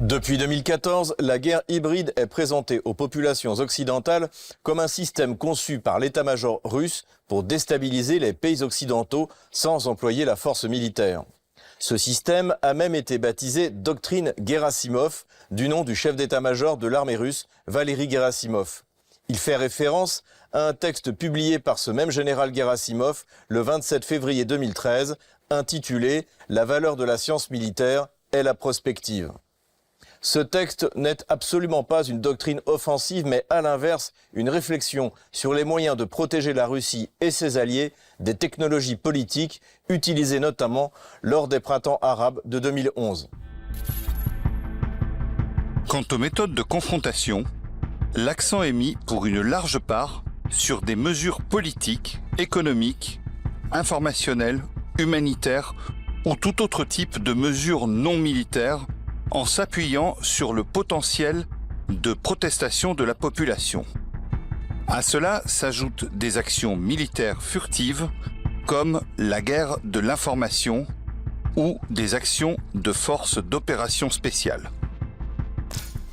Depuis 2014, la guerre hybride est présentée aux populations occidentales comme un système conçu par l'état-major russe pour déstabiliser les pays occidentaux sans employer la force militaire. Ce système a même été baptisé doctrine Gerasimov, du nom du chef d'état-major de l'armée russe, Valéry Gerasimov. Il fait référence à un texte publié par ce même général Gerasimov le 27 février 2013, intitulé « La valeur de la science militaire et la prospective ». Ce texte n'est absolument pas une doctrine offensive, mais à l'inverse, une réflexion sur les moyens de protéger la Russie et ses alliés des technologies politiques utilisées notamment lors des printemps arabes de 2011. Quant aux méthodes de confrontation, l'accent est mis pour une large part sur des mesures politiques, économiques, informationnelles, humanitaires ou tout autre type de mesures non militaires en s'appuyant sur le potentiel de protestation de la population. À cela s'ajoutent des actions militaires furtives comme la guerre de l'information ou des actions de forces d'opération spéciales.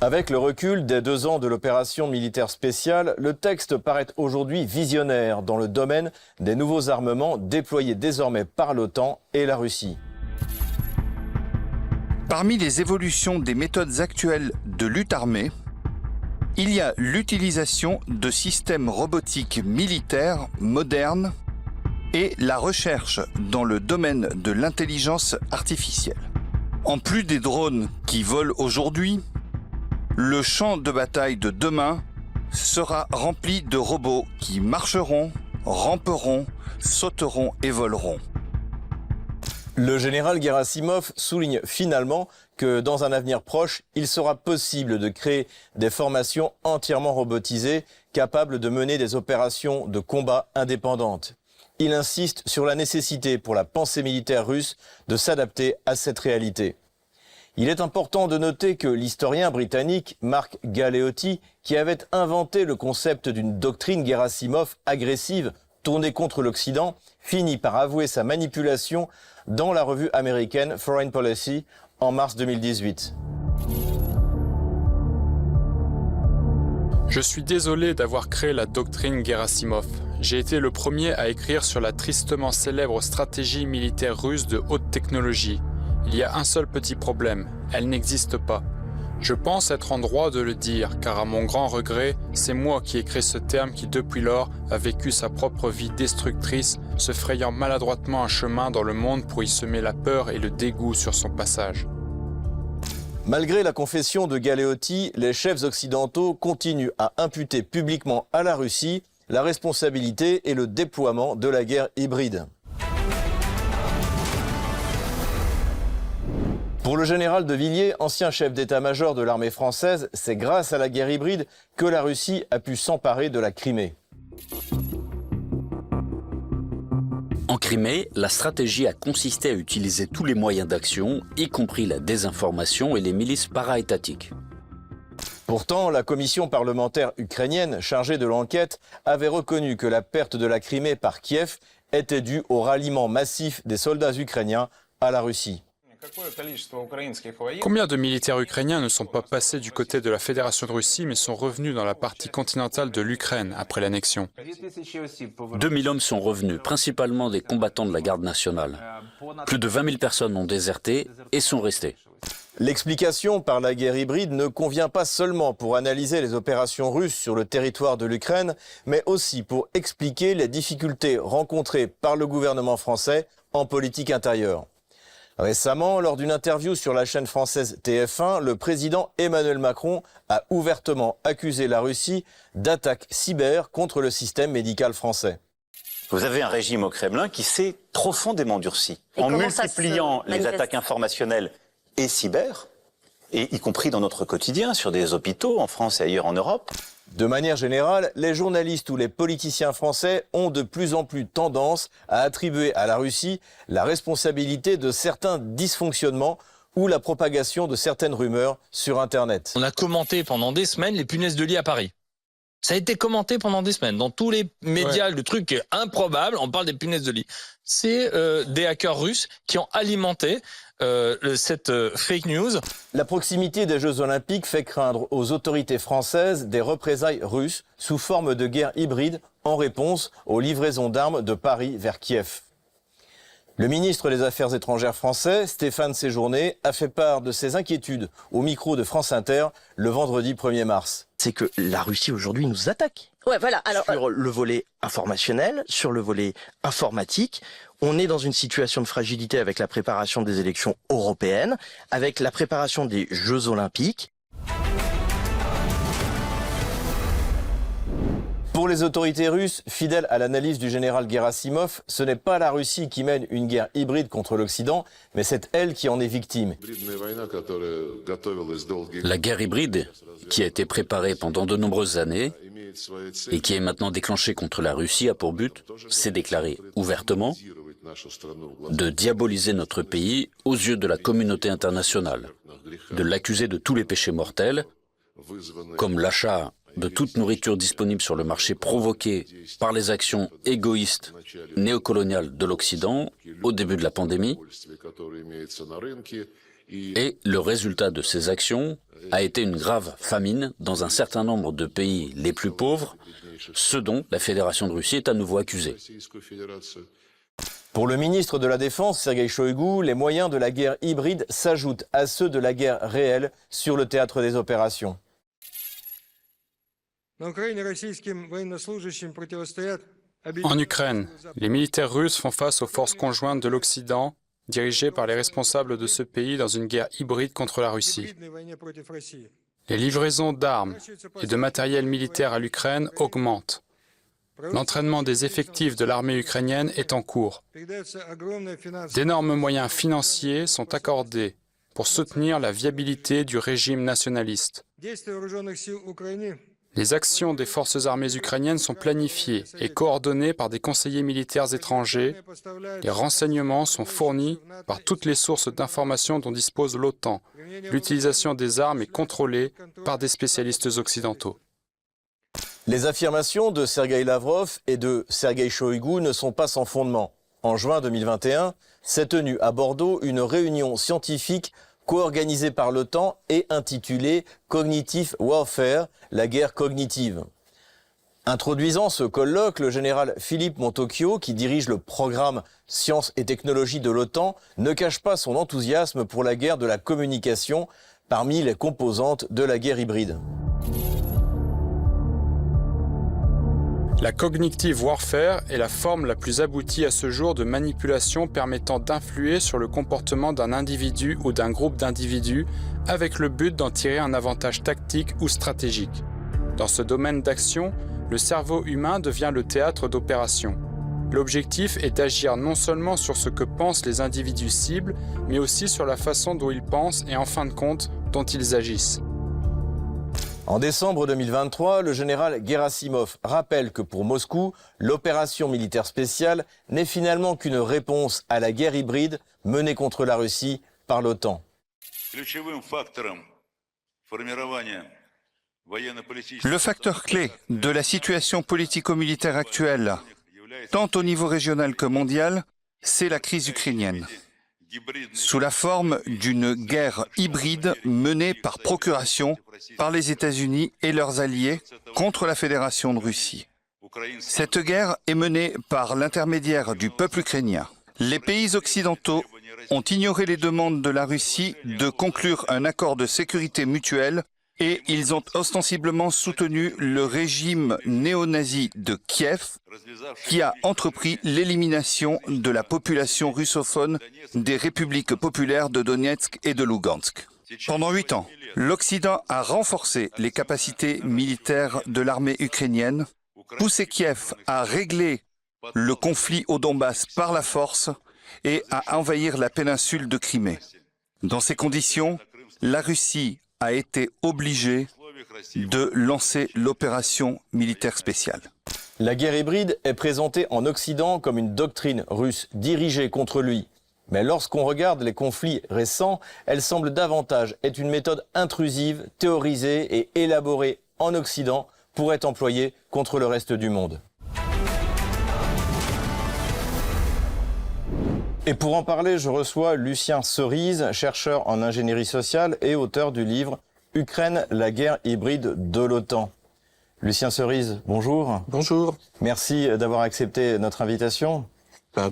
Avec le recul des 2 ans de l'opération militaire spéciale, le texte paraît aujourd'hui visionnaire dans le domaine des nouveaux armements déployés désormais par l'OTAN et la Russie. Parmi les évolutions des méthodes actuelles de lutte armée, il y a l'utilisation de systèmes robotiques militaires modernes et la recherche dans le domaine de l'intelligence artificielle. En plus des drones qui volent aujourd'hui, le champ de bataille de demain sera rempli de robots qui marcheront, ramperont, sauteront et voleront. Le général Gerasimov souligne finalement que dans un avenir proche, il sera possible de créer des formations entièrement robotisées capables de mener des opérations de combat indépendantes. Il insiste sur la nécessité pour la pensée militaire russe de s'adapter à cette réalité. Il est important de noter que l'historien britannique Mark Galeotti, qui avait inventé le concept d'une doctrine Gerasimov agressive tournée contre l'Occident, finit par avouer sa manipulation dans la revue américaine Foreign Policy en mars 2018. Je suis désolé d'avoir créé la doctrine Gerasimov. J'ai été le premier à écrire sur la tristement célèbre stratégie militaire russe de haute technologie. Il y a un seul petit problème, elle n'existe pas. Je pense être en droit de le dire, car à mon grand regret, c'est moi qui ai créé ce terme qui depuis lors a vécu sa propre vie destructrice, se frayant maladroitement un chemin dans le monde pour y semer la peur et le dégoût sur son passage. Malgré la confession de Galeotti, les chefs occidentaux continuent à imputer publiquement à la Russie la responsabilité et le déploiement de la guerre hybride. Pour le général de Villiers, ancien chef d'état-major de l'armée française, c'est grâce à la guerre hybride que la Russie a pu s'emparer de la Crimée. En Crimée, la stratégie a consisté à utiliser tous les moyens d'action, y compris la désinformation et les milices para-étatiques. Pourtant, la commission parlementaire ukrainienne chargée de l'enquête avait reconnu que la perte de la Crimée par Kiev était due au ralliement massif des soldats ukrainiens à la Russie. Combien de militaires ukrainiens ne sont pas passés du côté de la Fédération de Russie mais sont revenus dans la partie continentale de l'Ukraine après l'annexion? 2000 hommes sont revenus, principalement des combattants de la garde nationale. Plus de 20 000 personnes ont déserté et sont restées. L'explication par la guerre hybride ne convient pas seulement pour analyser les opérations russes sur le territoire de l'Ukraine, mais aussi pour expliquer les difficultés rencontrées par le gouvernement français en politique intérieure. Récemment, lors d'une interview sur la chaîne française TF1, le président Emmanuel Macron a ouvertement accusé la Russie d'attaques cyber contre le système médical français. Vous avez un régime au Kremlin qui s'est profondément durci en multipliant les attaques informationnelles et cyber, et y compris dans notre quotidien, sur des hôpitaux en France et ailleurs en Europe. De manière générale, les journalistes ou les politiciens français ont de plus en plus tendance à attribuer à la Russie la responsabilité de certains dysfonctionnements ou la propagation de certaines rumeurs sur Internet. On a commenté pendant des semaines les punaises de lit à Paris. Ça a été commenté pendant des semaines dans tous les médias. Le truc est improbable. On parle des punaises de lit. C'est des hackers russes qui ont alimenté cette fake news. La proximité des Jeux Olympiques fait craindre aux autorités françaises des représailles russes sous forme de guerre hybride en réponse aux livraisons d'armes de Paris vers Kiev. Le ministre des Affaires étrangères français, Stéphane Séjourné, a fait part de ses inquiétudes au micro de France Inter le vendredi 1er mars. C'est que la Russie aujourd'hui nous attaque. Ouais, voilà. Alors, sur le volet informationnel, sur le volet informatique, on est dans une situation de fragilité avec la préparation des élections européennes, avec la préparation des Jeux Olympiques. Pour les autorités russes, fidèles à l'analyse du général Gerasimov, ce n'est pas la Russie qui mène une guerre hybride contre l'Occident, mais c'est elle qui en est victime. La guerre hybride, qui a été préparée pendant de nombreuses années et qui est maintenant déclenchée contre la Russie, a pour but, c'est déclaré ouvertement, de diaboliser notre pays aux yeux de la communauté internationale, de l'accuser de tous les péchés mortels, comme l'achat de toute nourriture disponible sur le marché provoquée par les actions égoïstes néocoloniales de l'Occident au début de la pandémie. Et le résultat de ces actions a été une grave famine dans un certain nombre de pays les plus pauvres, ce dont la Fédération de Russie est à nouveau accusée. Pour le ministre de la Défense, Sergueï Shoïgu, les moyens de la guerre hybride s'ajoutent à ceux de la guerre réelle sur le théâtre des opérations. En Ukraine, les militaires russes font face aux forces conjointes de l'Occident, dirigées par les responsables de ce pays dans une guerre hybride contre la Russie. Les livraisons d'armes et de matériel militaire à l'Ukraine augmentent. L'entraînement des effectifs de l'armée ukrainienne est en cours. D'énormes moyens financiers sont accordés pour soutenir la viabilité du régime nationaliste. Les actions des forces armées ukrainiennes sont planifiées et coordonnées par des conseillers militaires étrangers. Les renseignements sont fournis par toutes les sources d'informations dont dispose l'OTAN. L'utilisation des armes est contrôlée par des spécialistes occidentaux. Les affirmations de Sergueï Lavrov et de Sergueï Shoïgu ne sont pas sans fondement. En juin 2021, s'est tenue à Bordeaux une réunion scientifique co-organisée par l'OTAN et intitulée « Cognitive Warfare », la guerre cognitive. Introduisant ce colloque, le général Philippe Montocchio, qui dirige le programme Sciences et Technologies de l'OTAN, ne cache pas son enthousiasme pour la guerre de la communication parmi les composantes de la guerre hybride. La cognitive warfare est la forme la plus aboutie à ce jour de manipulation permettant d'influer sur le comportement d'un individu ou d'un groupe d'individus avec le but d'en tirer un avantage tactique ou stratégique. Dans ce domaine d'action, le cerveau humain devient le théâtre d'opération. L'objectif est d'agir non seulement sur ce que pensent les individus cibles, mais aussi sur la façon dont ils pensent et en fin de compte, dont ils agissent. En décembre 2023, le général Gerasimov rappelle que pour Moscou, l'opération militaire spéciale n'est finalement qu'une réponse à la guerre hybride menée contre la Russie par l'OTAN. Le facteur clé de la situation politico-militaire actuelle, tant au niveau régional que mondial, c'est la crise ukrainienne. Sous la forme d'une guerre hybride menée par procuration par les États-Unis et leurs alliés contre la Fédération de Russie. Cette guerre est menée par l'intermédiaire du peuple ukrainien. Les pays occidentaux ont ignoré les demandes de la Russie de conclure un accord de sécurité mutuelle et ils ont ostensiblement soutenu le régime néo-nazi de Kiev qui a entrepris l'élimination de la population russophone des républiques populaires de Donetsk et de Lugansk. Pendant 8 ans, l'Occident a renforcé les capacités militaires de l'armée ukrainienne, poussé Kiev à régler le conflit au Donbass par la force et à envahir la péninsule de Crimée. Dans ces conditions, la Russie a été obligée de lancer l'opération militaire spéciale. La guerre hybride est présentée en Occident comme une doctrine russe dirigée contre lui. Mais lorsqu'on regarde les conflits récents, elle semble davantage être une méthode intrusive, théorisée et élaborée en Occident pourrait être employée contre le reste du monde. Et pour en parler, je reçois Lucien Cerise, chercheur en ingénierie sociale et auteur du livre « Ukraine, la guerre hybride de l'OTAN ». Lucien Cerise, bonjour. Bonjour. Merci d'avoir accepté notre invitation.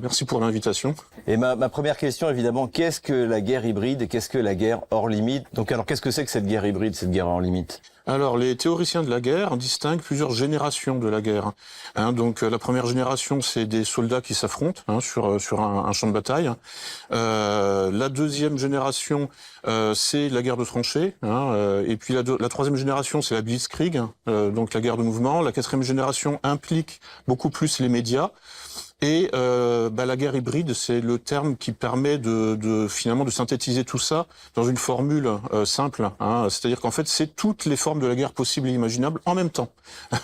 Merci pour l'invitation. Et ma première question, évidemment, qu'est-ce que la guerre hybride et qu'est-ce que la guerre hors limite? Donc alors, qu'est-ce que c'est que cette guerre hybride, cette guerre hors limite? Alors, les théoriciens de la guerre distinguent plusieurs générations de la guerre. Donc, la première génération, c'est des soldats qui s'affrontent sur un champ de bataille. La deuxième génération, c'est la guerre de tranchées. Et puis la troisième génération, c'est la blitzkrieg, donc la guerre de mouvement. La quatrième génération implique beaucoup plus les médias. Et la guerre hybride, c'est le terme qui permet finalement de synthétiser tout ça dans une formule simple. C'est-à-dire qu'en fait, c'est toutes les formes de la guerre possibles et imaginables en même temps,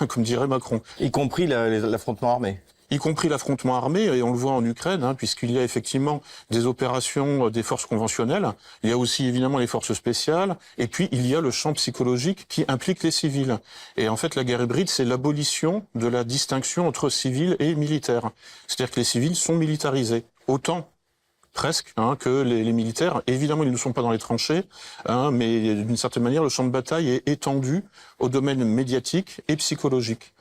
comme dirait Macron. Y compris l'affrontement armé. Y compris l'affrontement armé, et on le voit en Ukraine, puisqu'il y a effectivement des opérations des forces conventionnelles, il y a aussi évidemment les forces spéciales, et puis il y a le champ psychologique qui implique les civils. Et en fait, la guerre hybride, c'est l'abolition de la distinction entre civils et militaires. C'est-à-dire que les civils sont militarisés, autant presque que les militaires. Évidemment, ils ne sont pas dans les tranchées, mais d'une certaine manière, le champ de bataille est étendu au domaine médiatique et psychologique.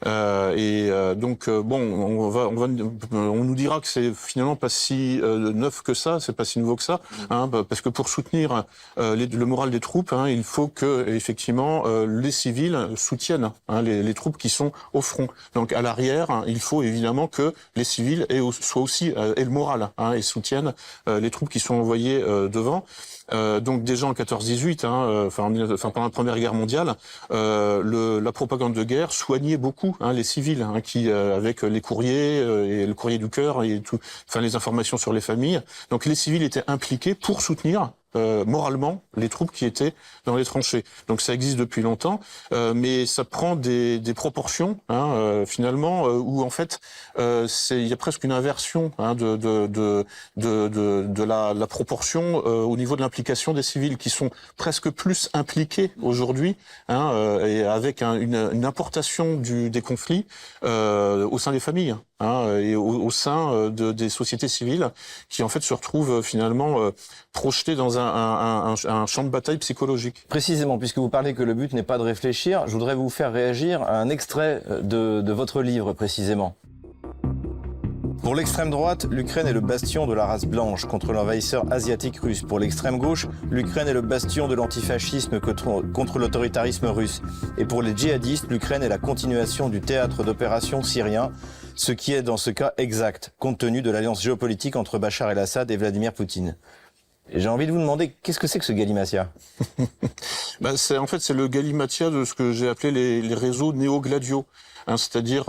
Donc on nous dira que c'est finalement pas si neuf que ça, c'est pas si nouveau que ça, parce que pour soutenir le moral des troupes, il faut que effectivement les civils soutiennent les troupes qui sont au front. Donc à l'arrière, il faut évidemment que les civils aient le moral et soutiennent les troupes qui sont envoyées devant. Donc déjà en 14-18, pendant la Première Guerre mondiale, la propagande de guerre soignait beaucoup les civils, qui avec les courriers et le courrier du cœur et tout, les informations sur les familles. Donc les civils étaient impliqués pour soutenir moralement les troupes qui étaient dans les tranchées. Donc ça existe depuis longtemps, mais ça prend des proportions finalement où en fait il y a presque une inversion de la proportion au niveau de l'implication des civils qui sont presque plus impliqués aujourd'hui et avec une importation des conflits au sein des familles et au sein des sociétés civiles qui en fait se retrouvent finalement projetés dans un champ de bataille psychologique. Précisément, puisque vous parlez que le but n'est pas de réfléchir, je voudrais vous faire réagir à un extrait de votre livre précisément. Pour l'extrême droite, l'Ukraine est le bastion de la race blanche contre l'envahisseur asiatique russe. Pour l'extrême gauche, l'Ukraine est le bastion de l'antifascisme contre l'autoritarisme russe. Et pour les djihadistes, l'Ukraine est la continuation du théâtre d'opération syrien, ce qui est dans ce cas exact, compte tenu de l'alliance géopolitique entre Bachar el-Assad et Vladimir Poutine. J'ai envie de vous demander, qu'est-ce que c'est que ce galimatia? C'est le galimatia de ce que j'ai appelé les réseaux néo-gladiaux. C'est-à-dire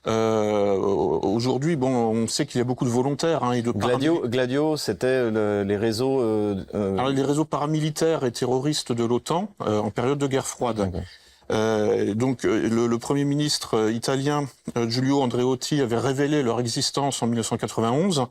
aujourd'hui, on sait qu'il y a beaucoup de volontaires et de Gladio, c'était les réseaux. Alors, les réseaux paramilitaires et terroristes de l'OTAN en période de guerre froide. Okay. Donc le Premier ministre italien Giulio Andreotti avait révélé leur existence en 1991.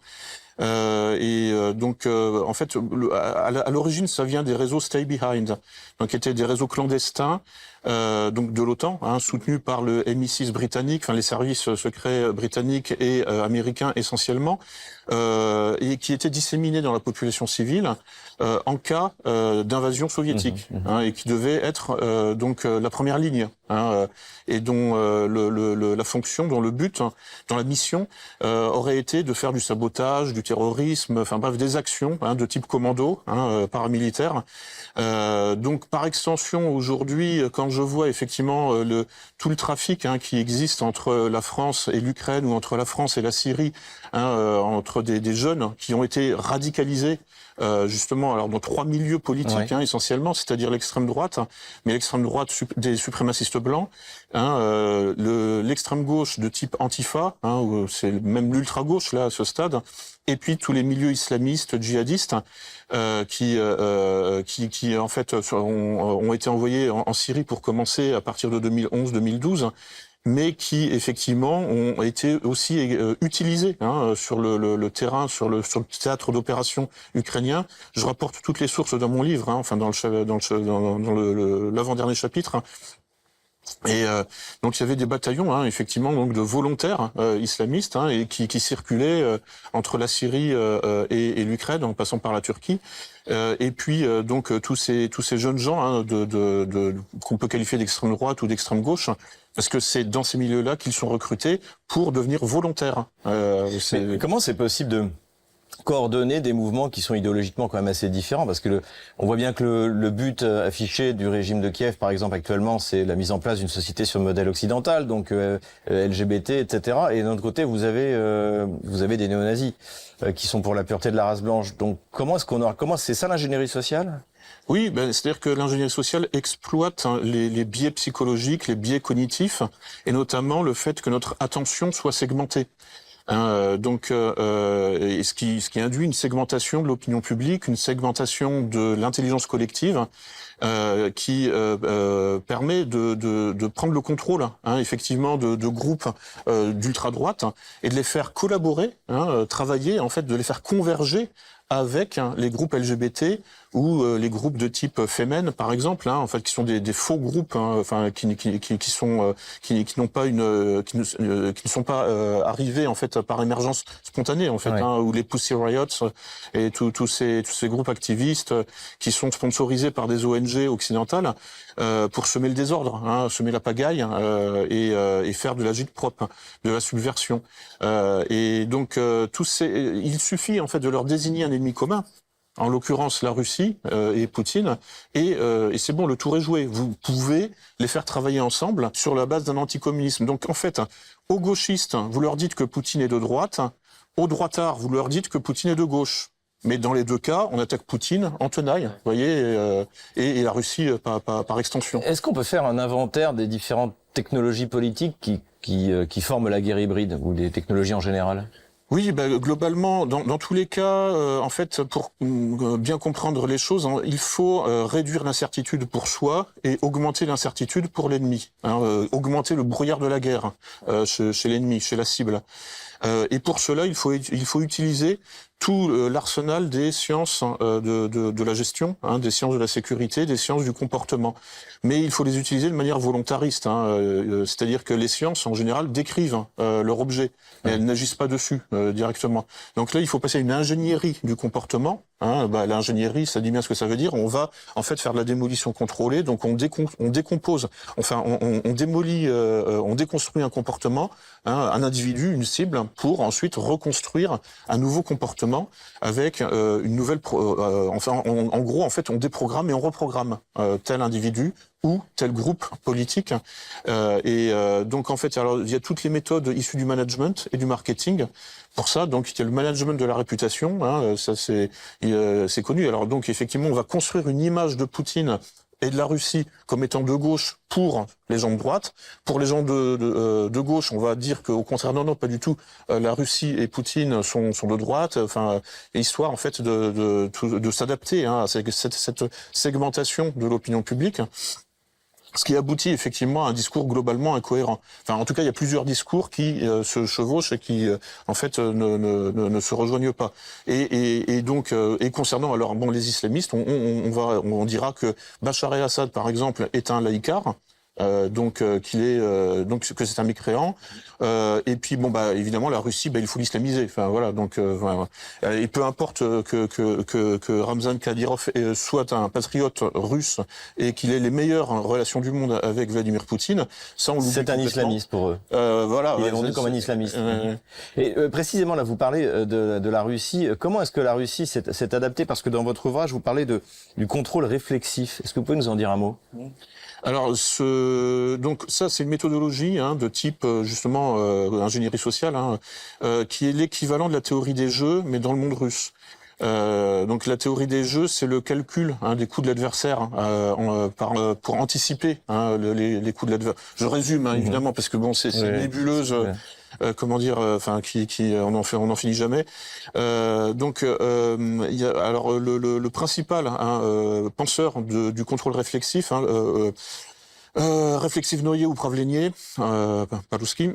En fait, à l'origine, ça vient des réseaux Stay Behind, donc qui étaient des réseaux clandestins, donc de l'OTAN, soutenus par le MI6 britannique, les services secrets britanniques et américains essentiellement, et qui étaient disséminés dans la population civile en cas d'invasion soviétique, et qui devaient être la première ligne, et dont la fonction, dont le but, dont la mission aurait été de faire du sabotage, du terrorisme, des actions de type commando, paramilitaire. Donc par extension, aujourd'hui, quand je vois effectivement tout le trafic qui existe entre la France et l'Ukraine ou entre la France et la Syrie, entre des jeunes qui ont été radicalisés justement dans 3 milieux politiques essentiellement, c'est-à-dire l'extrême droite, mais l'extrême droite des suprémacistes blancs, l'extrême gauche de type Antifa, c'est même l'ultra gauche là à ce stade, et puis tous les milieux islamistes, djihadistes, qui en fait ont été envoyés en Syrie pour commencer à partir de 2011-2012. Mais qui effectivement ont été aussi utilisés sur le terrain, sur le théâtre d'opération ukrainien. Je rapporte toutes les sources dans mon livre, dans l'avant-dernier chapitre. Et donc il y avait des bataillons, effectivement, donc de volontaires islamistes, et qui circulaient entre la Syrie et l'Ukraine, en passant par la Turquie. Et puis donc tous ces jeunes gens qu'on peut qualifier d'extrême droite ou d'extrême gauche, parce que c'est dans ces milieux-là qu'ils sont recrutés pour devenir volontaires. Mais comment c'est possible de coordonner des mouvements qui sont idéologiquement quand même assez différents, parce que on voit bien que le but affiché du régime de Kiev, par exemple, actuellement, c'est la mise en place d'une société sur le modèle occidental, donc LGBT, etc. Et d'un autre côté, vous avez des néo-nazis qui sont pour la pureté de la race blanche. Donc comment c'est ça l'ingénierie sociale? Oui, c'est-à-dire que l'ingénierie sociale exploite les biais psychologiques, les biais cognitifs, et notamment le fait que notre attention soit segmentée. Ce qui induit une segmentation de l'opinion publique, une segmentation de l'intelligence collective, qui permet de prendre le contrôle, effectivement, de groupes d'ultra-droite, et de les faire collaborer, travailler, en fait, de les faire converger avec les groupes LGBT ou les groupes de type Femen, par exemple, en fait, qui sont des faux groupes, qui ne sont pas arrivés en fait par émergence spontanée, en fait, ou les Pussy Riots et tous ces groupes activistes qui sont sponsorisés par des ONG occidentales pour semer le désordre, semer la pagaille et faire de l'agite propre, de la subversion. Et donc il suffit en fait de leur désigner un ennemi commun, en l'occurrence la Russie et Poutine, et c'est bon, le tour est joué. Vous pouvez les faire travailler ensemble sur la base d'un anticommunisme. Donc en fait, aux gauchistes, vous leur dites que Poutine est de droite, aux droitards, vous leur dites que Poutine est de gauche. Mais dans les deux cas, on attaque Poutine en tenaille, vous voyez, et la Russie par extension. Est-ce qu'on peut faire un inventaire des différentes technologies politiques qui forment la guerre hybride, ou des technologies en général? Oui, globalement, dans tous les cas, en fait, pour bien comprendre les choses, il faut réduire l'incertitude pour soi et augmenter l'incertitude pour l'ennemi. Augmenter le brouillard de la guerre chez l'ennemi, chez la cible. Et pour cela, il faut utiliser tout l'arsenal des sciences de la gestion, des sciences de la sécurité, des sciences du comportement. Mais il faut les utiliser de manière volontariste, c'est-à-dire que les sciences, en général, décrivent leur objet, mais elles n'agissent pas dessus directement. Donc là, il faut passer à une ingénierie du comportement. L'ingénierie, ça dit bien ce que ça veut dire. On va en fait faire de la démolition contrôlée, donc on décompose, enfin on démolit, on déconstruit un comportement, un individu, une cible, pour ensuite reconstruire un nouveau comportement avec une nouvelle. En gros, en fait, on déprogramme et on reprogramme tel individu ou tel groupe politique. Donc en fait, alors, il y a toutes les méthodes issues du management et du marketing. Pour ça, donc il y a le management de la réputation, ça c'est connu. Alors donc effectivement, on va construire une image de Poutine et de la Russie comme étant de gauche pour les gens de droite. Pour les gens de gauche, on va dire qu'au contraire, non, pas du tout. La Russie et Poutine sont de droite. Histoire en fait de s'adapter à cette segmentation de l'opinion publique. Ce qui aboutit effectivement à un discours globalement incohérent. En tout cas, il y a plusieurs discours qui se chevauchent et qui, en fait, ne se rejoignent pas. Et donc, concernant alors les islamistes, on dira que Bachar el-Assad, par exemple, est un laïcard. Que c'est un mécréant, et puis évidemment la Russie, il faut l'islamiser. Et peu importe que Ramzan Kadyrov soit un patriote russe et qu'il ait les meilleures relations du monde avec Vladimir Poutine, ça on l'oublie. C'est un islamiste pour eux. Il est vendu comme un islamiste. Et précisément là, vous parlez de la Russie. Comment est-ce que la Russie s'est adaptée? Parce que dans votre ouvrage, vous parlez du contrôle réflexif. Est-ce que vous pouvez nous en dire un mot? Alors, donc ça, c'est une méthodologie de type justement ingénierie sociale, qui est l'équivalent de la théorie des jeux, mais dans le monde russe. Donc la théorie des jeux, c'est le calcul des coups de l'adversaire pour anticiper les coups de l'adversaire. Je résume évidemment parce que c'est une nébuleuse. On en finit jamais. Il y a alors le principal penseur du contrôle réflexif, réflexif Noyer ou Pravlenier, Parouski,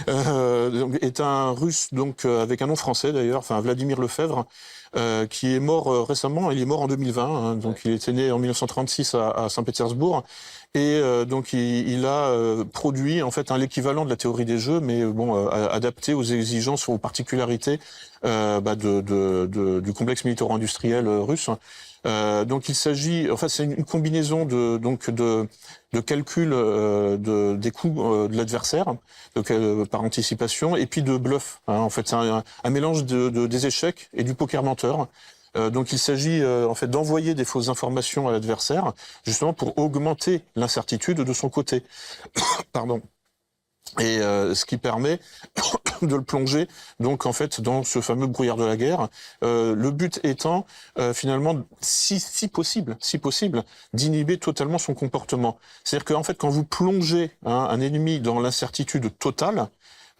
est un Russe avec un nom français d'ailleurs, Vladimir Lefebvre, qui est mort récemment. Il est mort en 2020, hein, donc il était né en 1936 à Saint-Pétersbourg. Et donc il a produit en fait l'équivalent de la théorie des jeux, mais adapté aux exigences, aux particularités du complexe militaro-industriel russe. Donc il s'agit, c'est une combinaison de calcul des coûts de l'adversaire, par anticipation, et puis de bluff. Hein. En fait, c'est un mélange des échecs et du poker menteur. Donc il s'agit d'envoyer des fausses informations à l'adversaire, justement pour augmenter l'incertitude de son côté. Pardon. Et ce qui permet de le plonger donc en fait dans ce fameux brouillard de la guerre. Le but étant finalement, si possible, d'inhiber totalement son comportement. C'est-à-dire qu'en fait, quand vous plongez un ennemi dans l'incertitude totale,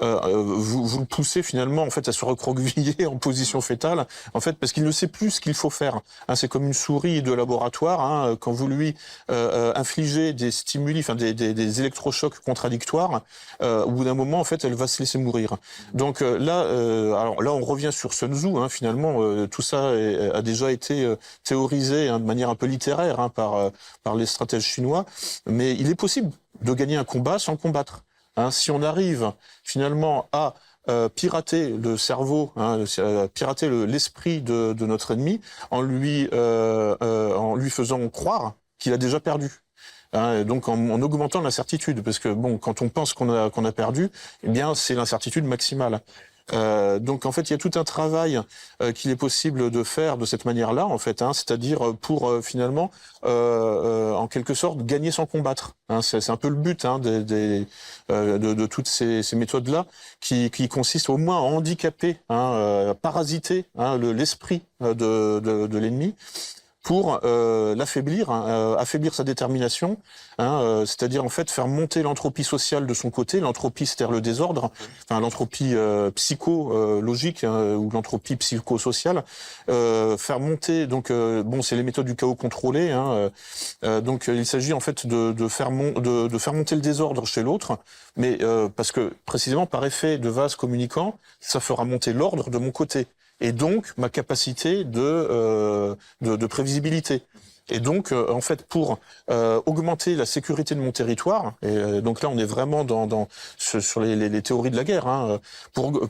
vous le poussez finalement en fait à se recroqueviller en position fétale, en fait parce qu'il ne sait plus ce qu'il faut faire. Hein, c'est comme une souris de laboratoire. Hein, quand vous lui infligez des stimuli, enfin des électrochocs contradictoires, au bout d'un moment en fait elle va se laisser mourir. Donc alors là on revient sur Sun Tzu. Hein, finalement tout ça a déjà été théorisé de manière un peu littéraire par les stratèges chinois, mais il est possible de gagner un combat sans combattre. Hein, si on arrive finalement à pirater le cerveau, pirater l'esprit de notre ennemi en lui faisant croire qu'il a déjà perdu. Hein, donc en augmentant l'incertitude, parce que quand on pense qu'on a perdu, eh bien c'est l'incertitude maximale. Donc en fait, il y a tout un travail qu'il est possible de faire de cette manière-là, en fait, c'est-à-dire pour finalement, en quelque sorte, gagner sans combattre. Hein, c'est un peu le but de toutes ces méthodes-là, qui consistent au moins à handicaper, parasiter l'esprit de l'ennemi, pour l'affaiblir, affaiblir sa détermination, c'est-à-dire en fait faire monter l'entropie sociale de son côté. L'entropie, c'est-à-dire le désordre, l'entropie psychologique ou l'entropie psychosociale, faire monter. Donc c'est les méthodes du chaos contrôlé. Donc il s'agit en fait de faire monter le désordre chez l'autre, mais parce que précisément par effet de vase communicant, ça fera monter l'ordre de mon côté. Et donc ma capacité de prévisibilité. Et donc, en fait, pour augmenter la sécurité de mon territoire, et donc là, on est vraiment sur les théories de la guerre,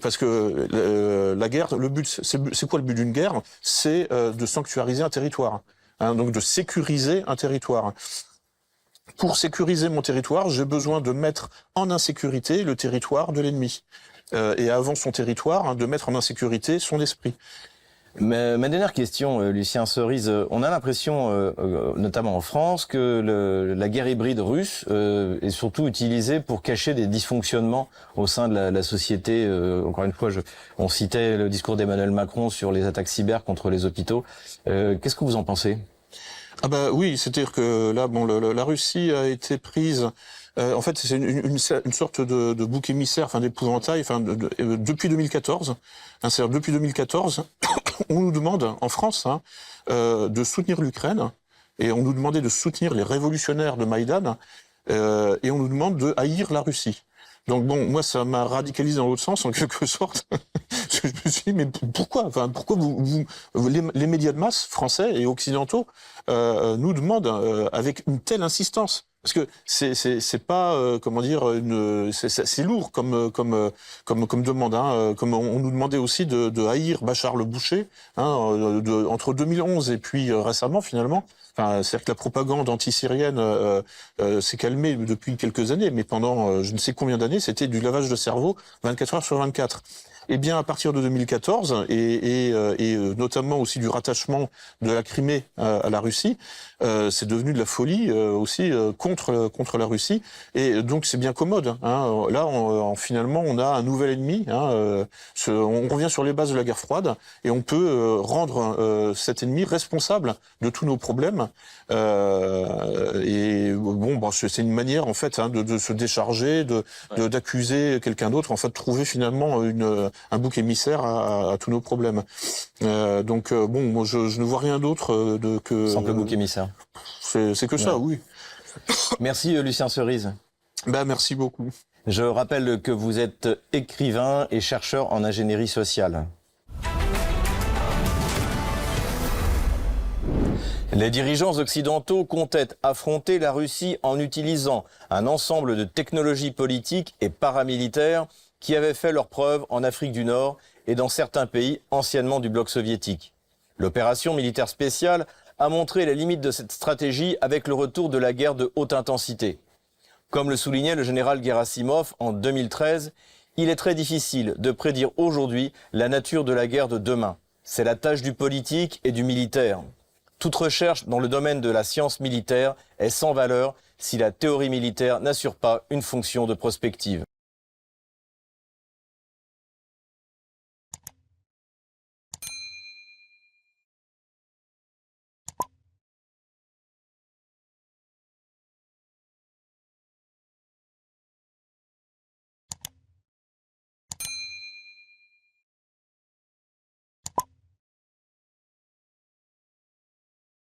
parce que la guerre, le but, c'est quoi le but d'une guerre? C'est de sanctuariser un territoire, donc de sécuriser un territoire. Pour sécuriser mon territoire, j'ai besoin de mettre en insécurité le territoire de l'ennemi. Et avant son territoire, de mettre en insécurité son esprit. Ma dernière question, Lucien Cerise, on a l'impression, notamment en France, que la guerre hybride russe est surtout utilisée pour cacher des dysfonctionnements au sein de la société. Encore une fois, on citait le discours d'Emmanuel Macron sur les attaques cyber contre les hôpitaux. Qu'est-ce que vous en pensez ? Oui, c'est-à-dire que là, la Russie a été prise. En fait, c'est une sorte de bouc émissaire, d'épouvantail, depuis 2014. C'est-à-dire depuis 2014, on nous demande en France de soutenir l'Ukraine, et on nous demandait de soutenir les révolutionnaires de Maïdan, et on nous demande de haïr la Russie. Donc moi ça m'a radicalisé dans l'autre sens en quelque sorte. Je me suis dit mais pourquoi vous les médias de masse français et occidentaux nous demandent avec une telle insistance? Parce que c'est pas c'est lourd comme demande, comme on nous demandait aussi de haïr Bachar le Boucher entre 2011 et puis récemment finalement. C'est-à-dire que la propagande anti-syrienne s'est calmée depuis quelques années, mais pendant je ne sais combien d'années, c'était du lavage de cerveau 24 heures sur 24. Eh bien, à partir de 2014, et notamment aussi du rattachement de la Crimée à la Russie, c'est devenu de la folie aussi contre la Russie. Et donc, c'est bien commode. Là, finalement, on a un nouvel ennemi. On revient sur les bases de la guerre froide, et on peut rendre cet ennemi responsable de tous nos problèmes. C'est une manière, en fait, de se décharger, d'accuser quelqu'un d'autre, en fait, de trouver finalement un bouc émissaire à tous nos problèmes. Moi, je ne vois rien d'autre que... Simple bouc émissaire. C'est que ça, oui. Merci Lucien Cerise. Merci beaucoup. Je rappelle que vous êtes écrivain et chercheur en ingénierie sociale. Les dirigeants occidentaux comptaient affronter la Russie en utilisant un ensemble de technologies politiques et paramilitaires qui avaient fait leurs preuves en Afrique du Nord et dans certains pays anciennement du bloc soviétique. L'opération militaire spéciale a montré les limites de cette stratégie avec le retour de la guerre de haute intensité. Comme le soulignait le général Gerasimov en 2013, il est très difficile de prédire aujourd'hui la nature de la guerre de demain. C'est la tâche du politique et du militaire. Toute recherche dans le domaine de la science militaire est sans valeur si la théorie militaire n'assure pas une fonction de prospective.